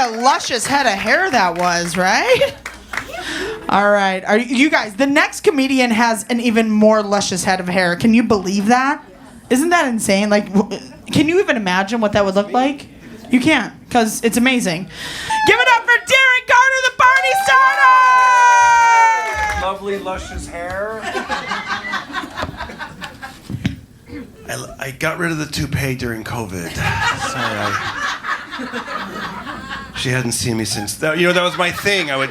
a luscious head of hair that was, right? All right. Are you guys, the next comedian has an even more luscious head of hair. Can you believe that? Isn't that insane? Like, can you even imagine what that would look like? You can't, because it's amazing. Give it up for Darren Carter, the party starter! Lovely, luscious hair. I got rid of the toupee during COVID. Sorry, she hadn't seen me since. That was my thing. I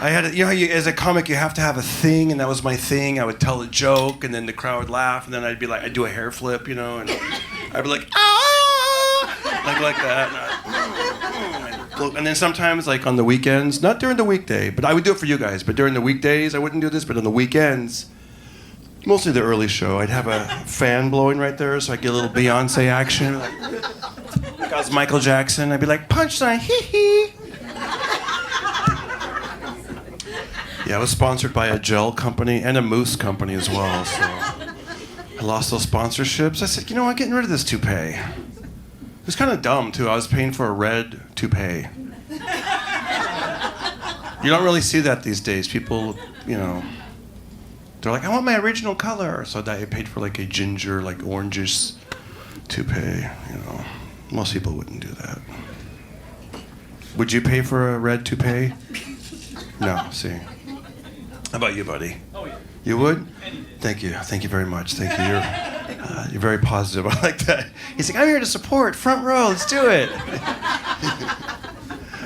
had, how as a comic you have to have a thing, and that was my thing. I would tell a joke, and then the crowd would laugh, and then I'd be like, I'd do a hair flip, and I'd be like, ah, like that. And then sometimes, like on the weekends, not during the weekday, but I would do it for you guys. But during the weekdays, I wouldn't do this. But on the weekends, mostly the early show, I'd have a fan blowing right there, so I get a little Beyonce action. Like I was Michael Jackson. I'd be like, punchline, hee hee. Yeah, I was sponsored by a gel company and a mousse company as well. So I lost those sponsorships. I said, I'm getting rid of this toupee. It was kind of dumb, too. I was paying for a red toupee. You don't really see that these days. People, they're like, I want my original color. So I paid for like a ginger, like orangish toupee. Most people wouldn't do that. Would you pay for a red toupee? No, see. How about you, buddy? Oh, yeah. You would? Thank you. Thank you very much. Thank you. You're very positive. I like that. He's like, I'm here to support. Front row. Let's do it.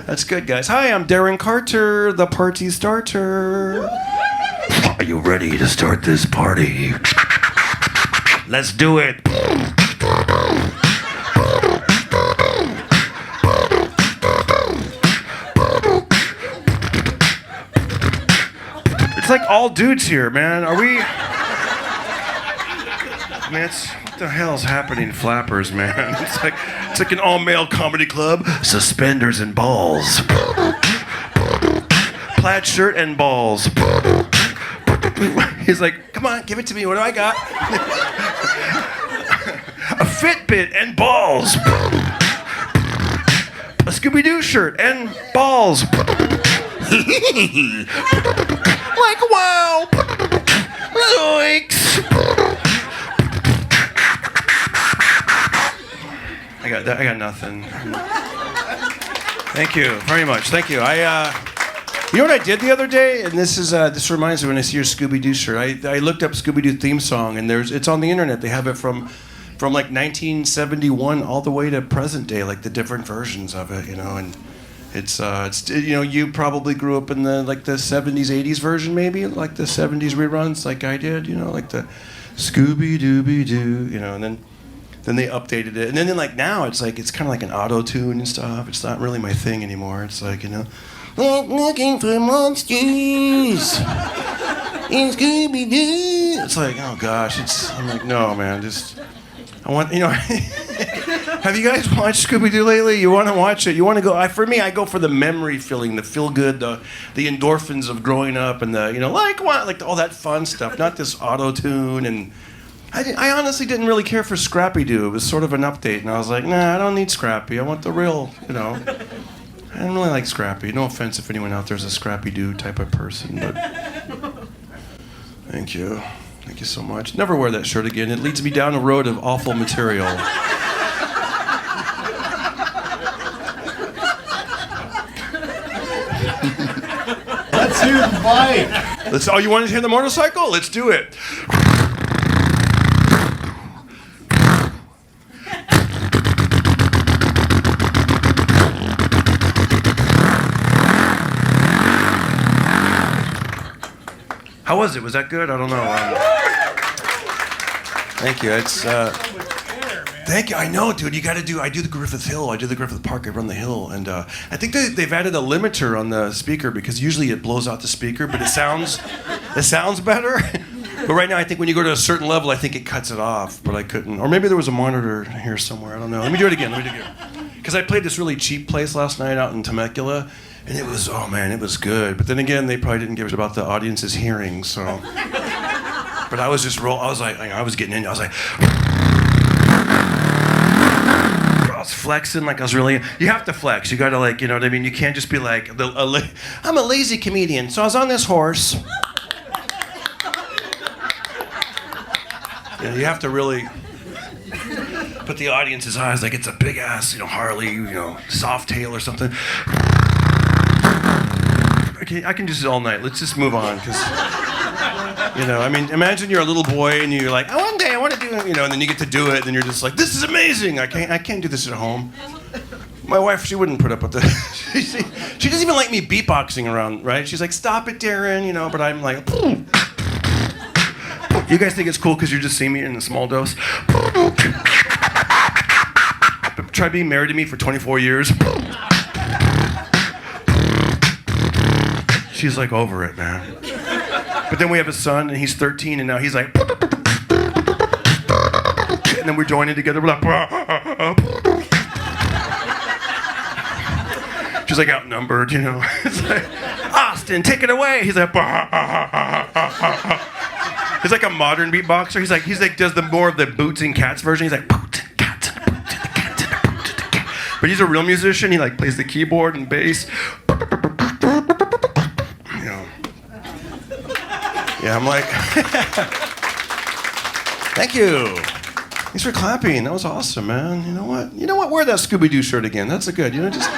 That's good, guys. Hi, I'm Darren Carter, the party starter. Are you ready to start this party? Let's do it. It's like all dudes here, man. Are we? Man, what the hell's happening, flappers, man? It's like an all-male comedy club. Suspenders and balls. Plaid shirt and balls. He's like, come on, give it to me. What do I got? A Fitbit and balls. A Scooby-Doo shirt and balls. Like, wow. Zoinks. I got nothing. Thank you very much. Thank you. You know what I did the other day? And this reminds me when I see your Scooby-Doo shirt. I looked up Scooby-Doo theme song, and it's on the internet. They have it from like 1971 all the way to present day, like the different versions of it, and it's you probably grew up in the 70s, 80s version, maybe like the 70s reruns, like I did, like the Scooby-Dooby-Doo, and then they updated it, and then like now it's kind of like an auto tune and stuff. It's not really my thing anymore. It's like looking for monsters in Scooby-Doo. It's like, oh gosh, I'm like, no man, I want, have you guys watched Scooby-Doo lately? You want to watch it? You want to go? For me, I go for the memory feeling, the feel good, the endorphins of growing up, and the like all that fun stuff. Not this auto tune. And I honestly didn't really care for Scrappy-Doo. It was sort of an update, and I was like, nah, I don't need Scrappy. I want the real, I don't really like Scrappy. No offense if anyone out there's a Scrappy-Doo type of person, but thank you. Thank you so much. Never wear that shirt again. It leads me down a road of awful material. Let's hear the bike. Oh, you want to hear the motorcycle? Let's do it. How was it? Was that good? I don't know. Thank you. Thank you. I know, dude. I do the Griffith Hill. I do the Griffith Park. I run the hill, and I think they've added a limiter on the speaker because usually it blows out the speaker, but it sounds better. But right now, I think when you go to a certain level, I think it cuts it off. But I couldn't, or maybe there was a monitor here somewhere. I don't know. Let me do it again. Because I played this really cheap place last night out in Temecula. And it was, oh man, it was good. But then again, they probably didn't give a shit about the audience's hearing, so. But I was just I was getting in. I was like, was flexing like I was really. You have to flex. You got to like, you know what I mean. You can't just be like, I'm a lazy comedian. So I was on this horse. Yeah, you have to really put the audience's eyes like it's a big ass, you know, Harley, you know, soft tail or something. Okay, I can do this all night. Let's just move on, because, you know, I mean, imagine you're a little boy and you're like, oh, one day I want to do it, you know, and then you get to do it, and you're just like, this is amazing. I can't do this at home. My wife, she wouldn't put up with this. She doesn't even like me beatboxing around, right? She's like, stop it, Darren, you know, but I'm like, you guys think it's cool because you're just seeing me in a small dose? Try being married to me for 24 years. She's like over it, man. But then we have a son, and he's 13, and now he's like, and then we're joining together. We're like, she's like outnumbered, you know. It's like, Austin, take it away. He's like, he's like a modern beatboxer. He's like does the more of the Boots and Cats version. He's like, boots and cats and boots and the cats and the boots and the cats. But he's a real musician. He like plays the keyboard and bass. You know. Yeah, I'm like, thank you. Thanks for clapping. That was awesome, man. You know what? You know what? Wear that Scooby-Doo shirt again. That's a good. You know, just.